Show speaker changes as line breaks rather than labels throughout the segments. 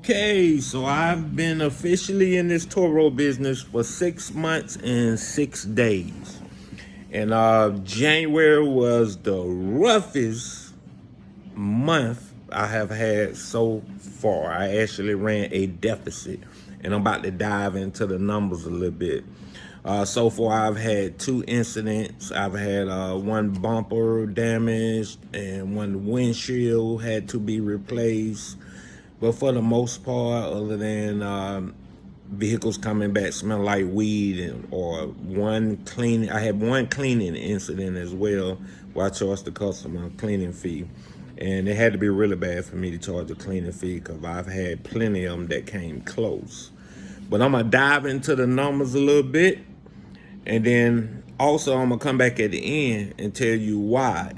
Okay, so I've been officially in this Turo business for 6 months and 6 days. And January was the roughest month I have had so far. I actually ran a deficit, and I'm about to dive into the numbers a little bit. So far, I've had two incidents. I've had one bumper damaged, and one windshield had to be replaced. But for the most part, other than vehicles coming back smelling like weed, or one cleaning, I had one cleaning incident as well, where I charged the customer a cleaning fee. And it had to be really bad for me to charge a cleaning fee, because I've had plenty of them that came close. But I'm going to dive into the numbers a little bit. And then also, I'm going to come back at the end and tell you why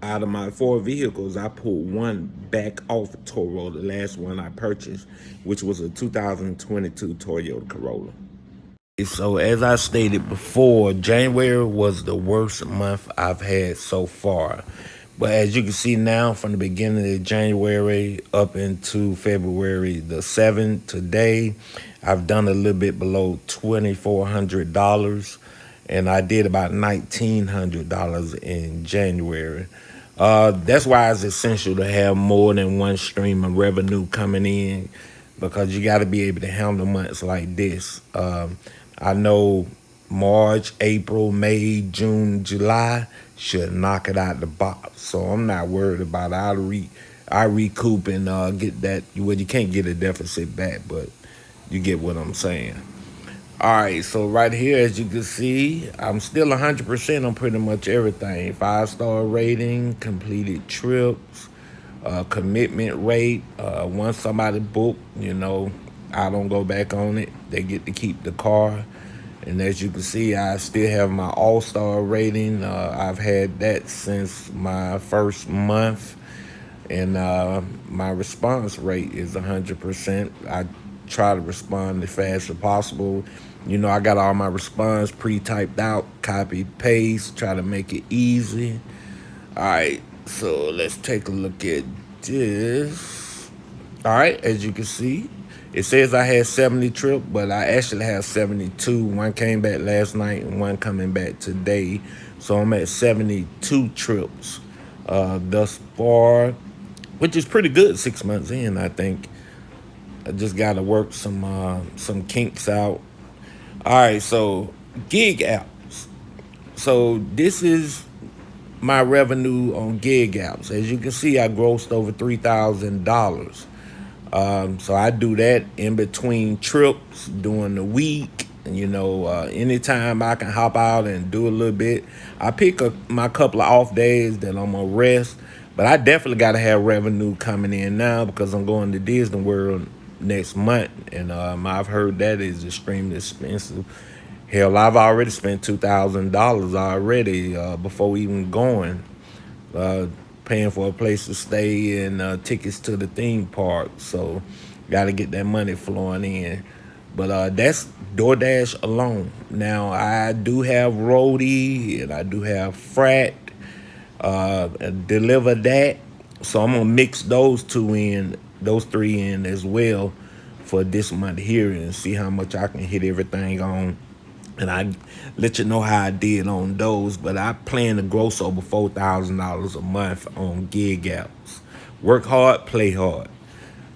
out of my four vehicles, I pulled one back off Turo, the last one I purchased, which was a 2022 Toyota Corolla. So as I stated before, January was the worst month I've had so far. But as you can see now, from the beginning of January up into February the 7th today, I've done a little bit below $2,400, and I did about $1,900 in January. That's why it's essential to have more than one stream of revenue coming in, because you got to be able to handle months like this. I know March, April, May, June, July should knock it out the box. So I'm not worried about it. I recoup and get that. Well, you can't get a deficit back, but you get what I'm saying. All right, so right here, as you can see, I'm still 100% on pretty much everything. 5-star rating, completed trips, commitment rate. Once somebody book, I don't go back on it. They get to keep the car. And as you can see, I still have my all-star rating. I've had that since my first month. And my response rate is 100%. I try to respond as fast as possible. I got all my response pre-typed out, copy, paste, try to make it easy. All right, so let's take a look at this. All right, as you can see, it says I had 70 trips, but I actually have 72. One came back last night and one coming back today. So I'm at 72 trips thus far, which is pretty good 6 months in, I think. I just got to work some kinks out. All right, so gig apps. So this is my revenue on gig apps. As you can see, I grossed over $3,000. So I do that in between trips during the week. Anytime I can hop out and do a little bit. I pick my couple of off days that I'm gonna rest. But I definitely got to have revenue coming in now, because I'm going to Disney World next month, and I've heard that is extremely expensive. Hell, I've already spent $2,000 already before even going, paying for a place to stay and tickets to the theme park. So, got to get that money flowing in. But that's DoorDash alone. Now, I do have Roadie and I do have Frat. Deliver that. So I'm gonna mix those three in as well for this month here, and see how much I can hit everything on. And I let you know how I did on those. But I plan to gross over $4,000 a month on gig apps. Work hard, play hard.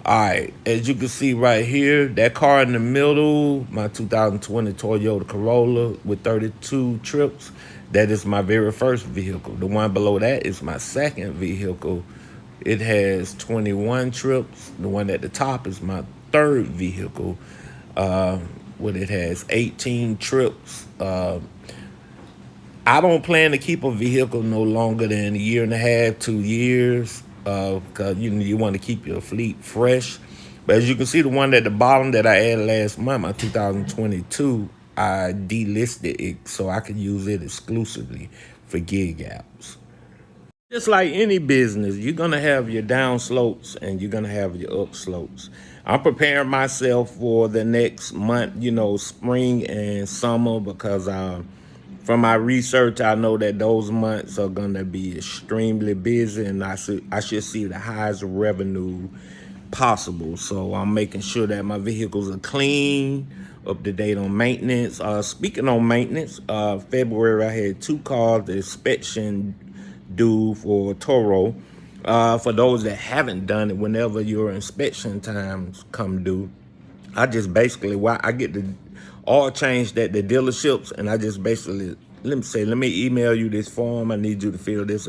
All right, as you can see right here, that car in the middle, my 2020 Toyota Corolla with 32 trips, that is my very first vehicle. The one below that is my second vehicle. It has 21 trips. The one at the top is my third vehicle. It has 18 trips. I don't plan to keep a vehicle no longer than a year and a half, 2 years, because you want to keep your fleet fresh. But as you can see, the one at the bottom that I added last month, my 2022, I delisted it so I could use it exclusively for gig apps. Just like any business, you're going to have your down slopes and you're going to have your up slopes. I'm preparing myself for the next month, spring and summer, because from my research, I know that those months are going to be extremely busy, and I should see the highest revenue possible. So I'm making sure that my vehicles are clean, up to date on maintenance. Speaking on maintenance, February I had 2 cars, the inspection due for Turo. For those that haven't done it, whenever your inspection times come due, I just basically, I get the oil changed at the dealerships, and I just basically, let me email you this form. I need you to fill this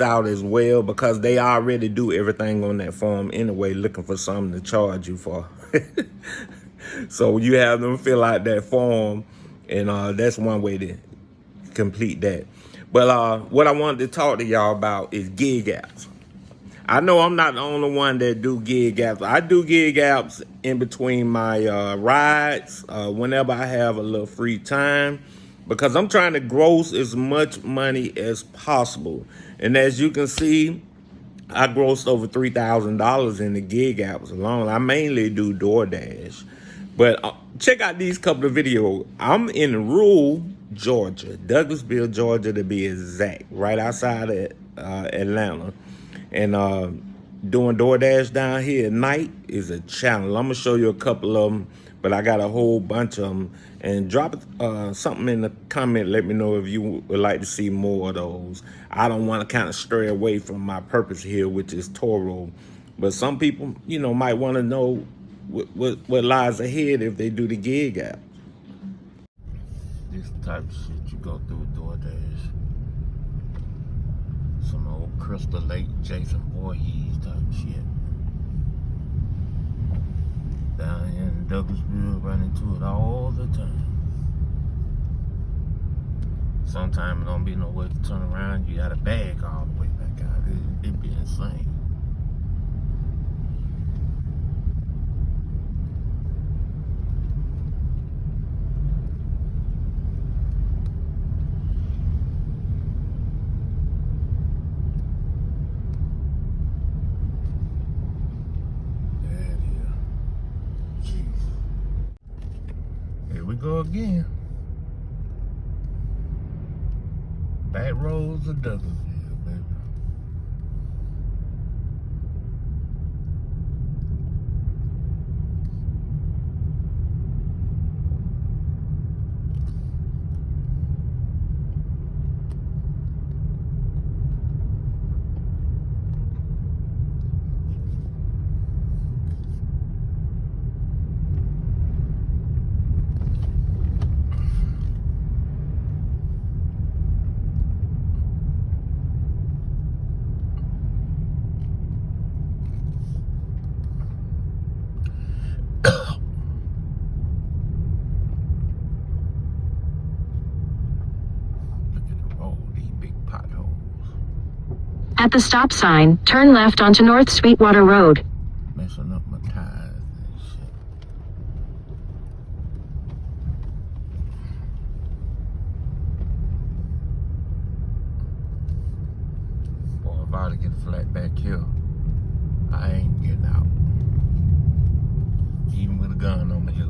out as well, because they already do everything on that form anyway, looking for something to charge you for. So you have them fill out that form, and that's one way to complete that. But what I wanted to talk to y'all about is gig apps. I know I'm not the only one that do gig apps. I do gig apps in between my rides, whenever I have a little free time, because I'm trying to gross as much money as possible. And as you can see, I grossed over $3,000 in the gig apps alone. I mainly do DoorDash. But check out these couple of videos. I'm in rural Georgia, Douglasville, Georgia to be exact, right outside of Atlanta. And doing DoorDash down here at night is a challenge. I'm gonna show you a couple of them, but I got a whole bunch of them. And drop something in the comment. Let me know if you would like to see more of those. I don't want to kind of stray away from my purpose here, which is Turo. But some people, might want to know what lies ahead if they do the gig app. This type of shit you go through DoorDash. Some old Crystal Lake Jason Voorhees type shit. Down here in Douglasville, run into it all the time. Sometimes it don't be no way to turn around. You got to bag all the way back out. It'd be insane. Here we go again. Back roads of Douglasville, baby.
At the stop sign, turn left onto North Sweetwater Road.
Messing up my tires and shit. Boy, if I were to get flat back here, I ain't getting out. Even with a gun on my hip.